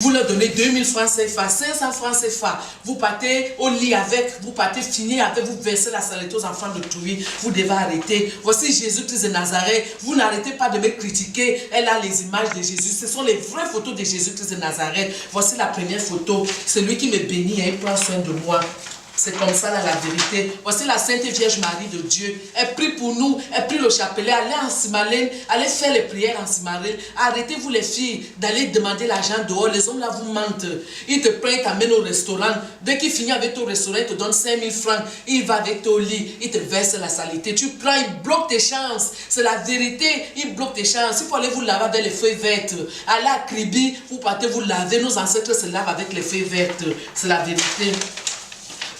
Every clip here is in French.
Vous leur donnez 2000 francs CFA, 500 francs CFA. Vous partez au lit avec, vous partez finir avec, vous versez la saleté aux enfants de Touy. Vous devez arrêter. Voici Jésus-Christ de Nazareth. Vous n'arrêtez pas de me critiquer. Elle a les images de Jésus. Ce sont les vraies photos de Jésus-Christ de Nazareth. Voici la première photo. C'est lui qui me bénit et il prend soin de moi. C'est comme ça là, la vérité. Voici la Sainte Vierge Marie de Dieu. Elle prie pour nous. Elle prie le chapelet. Allez en Simalène. Allez faire les prières en Simalène. Arrêtez-vous les filles d'aller demander l'argent dehors. Les hommes là vous mentent. Ils te prennent, t'amènent au restaurant. Dès qu'il finit avec ton restaurant, il te donne 5000 francs. Il va avec ton lit. Il te verse la saleté. Tu prends, il bloque tes chances. C'est la vérité. Il bloque tes chances. Il faut aller vous laver avec les feuilles vertes. Allez à Kribi, vous partez vous laver. Nos ancêtres se lavent avec les feuilles vertes. C'est la vérité.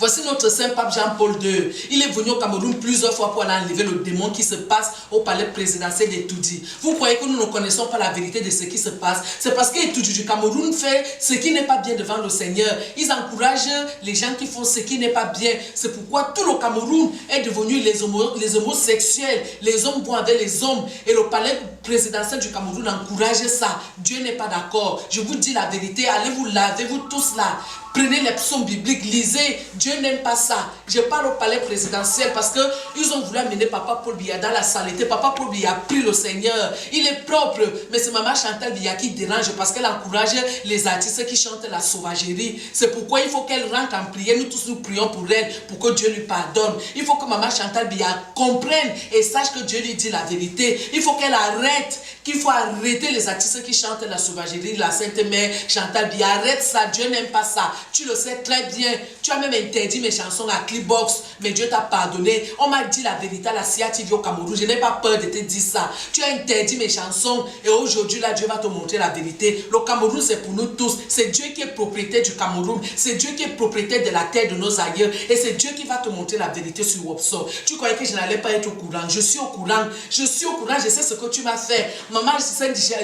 Voici notre Saint Pape Jean-Paul II. Il est venu au Cameroun plusieurs fois pour aller enlever le démon qui se passe au palais présidentiel d'Etoudi. Vous croyez que nous ne connaissons pas la vérité de ce qui se passe? C'est parce qu'Etoudi du Cameroun fait ce qui n'est pas bien devant le Seigneur. Ils encouragent les gens qui font ce qui n'est pas bien. C'est pourquoi tout le Cameroun est devenu les homosexuels. Les hommes vont avec les hommes. Et le palais présidentiel du Cameroun encourage ça. Dieu n'est pas d'accord. Je vous dis la vérité. Allez vous laver, vous tous là. Prenez les psaumes bibliques, lisez. Dieu n'aime pas ça. Je parle au palais présidentiel parce qu'ils ont voulu amener Papa Paul Biya dans la saleté. Papa Paul Biya a pris le Seigneur. Il est propre. Mais c'est Maman Chantal Biya qui dérange parce qu'elle encourage les artistes qui chantent la sauvagerie. C'est pourquoi il faut qu'elle rentre en prière. Nous tous nous prions pour elle, pour que Dieu lui pardonne. Il faut que Maman Chantal Biya comprenne et sache que Dieu lui dit la vérité. Il faut qu'elle arrête, qu'il faut arrêter les artistes qui chantent la sauvagerie. La Sainte Mère Chantal Biya, arrête ça. Dieu n'aime pas ça. Tu le sais très bien. Tu as même interdit mes chansons à Clipbox, mais Dieu t'a pardonné. On m'a dit la vérité à la CIA TV au Cameroun. Je n'ai pas peur de te dire ça. Tu as interdit mes chansons et aujourd'hui là, Dieu va te montrer la vérité. Le Cameroun, c'est pour nous tous. C'est Dieu qui est propriétaire du Cameroun. C'est Dieu qui est propriétaire de la terre de nos aïeux. Et c'est Dieu qui va te montrer la vérité sur Wopso. Tu croyais que je n'allais pas être au courant. Je suis au courant. Je suis au courant. Je sais ce que tu m'as fait. Maman,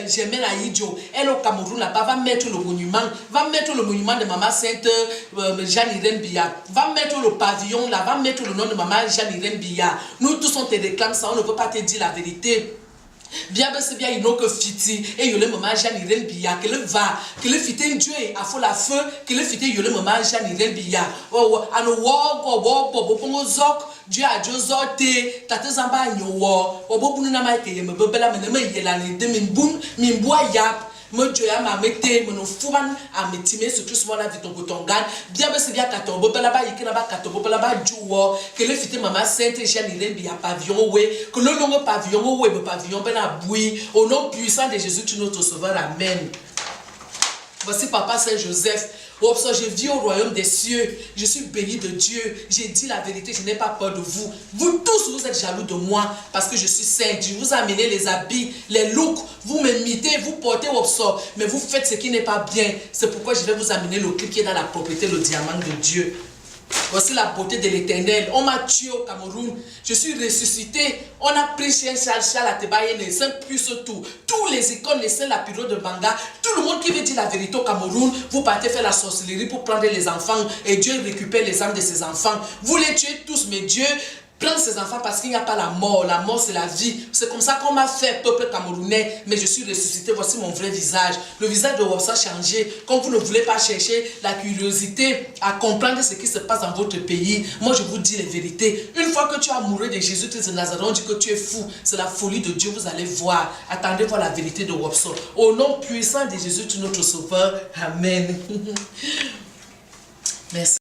j'aimais la Idjo. Elle au Cameroun là-bas va mettre le monument. Va mettre le monument de Maman Sainte Jeanne-Irène Biya. Va mettre le pavillon là, va mettre le nom de Maman Jeanne-Irène Biya. Nous tous on te réclame ça, on ne peut pas te dire la vérité. Bien, c'est bien, il n'a que fiti et il y a le maman Jeanne-Irène Biya, que le va, que le fiti Dieu a fait la feu, que le fiti il y a le maman Jeanne-Irène Biya. Oh, Dieu a Dieu zoté, tate zamba nyowo, obobunu na ma ke yeme bebela meneme yela ne de min boa yap. Mon Dieu m'a metté mon fouman à mettimer surtout ce moment-là de ton gan bien c'est bien katon bo là-bas yiki là-bas katon bo là-bas juo que le fité maman Sainte Jeanne-Irène Biya pavillon ouais que le long pavillon ouais pavillon ben à bouillir au nom puissant de Jésus tu notre sauveur amen. Voici Papa Saint-Joseph. Oh, je vis au royaume des cieux. Je suis béni de Dieu. J'ai dit la vérité. Je n'ai pas peur de vous. Vous tous, vous êtes jaloux de moi parce que je suis sainte. Je vous ai amené les habits, les looks. Vous m'imitez, vous portez au sort. Mais vous faites ce qui n'est pas bien. C'est pourquoi je vais vous amener le clip qui est dans la propriété, le diamant de Dieu. Voici la beauté de l'Éternel. On m'a tué au Cameroun. Je suis ressuscité. On a pris chien Charles Atebaye, les saints plus tout. Tous les icônes, les saints lapidaux de Banga. Tout le monde qui veut dire la vérité au Cameroun, vous partez faire la sorcellerie pour prendre les enfants et Dieu récupère les âmes de ses enfants. Vous les tuez tous, mais Dieu prends ses enfants parce qu'il n'y a pas la mort. La mort, c'est la vie. C'est comme ça qu'on m'a fait, peuple camerounais. Mais je suis ressuscité. Voici mon vrai visage. Le visage de Wopso a changé. Comme vous ne voulez pas chercher la curiosité à comprendre ce qui se passe dans votre pays, moi, je vous dis les vérités. Une fois que tu as mouru de Jésus-Christ de Nazareth, on dit que tu es fou. C'est la folie de Dieu. Vous allez voir. Attendez voir la vérité de Wopso. Au nom puissant de Jésus, tu es notre sauveur. Amen. Merci.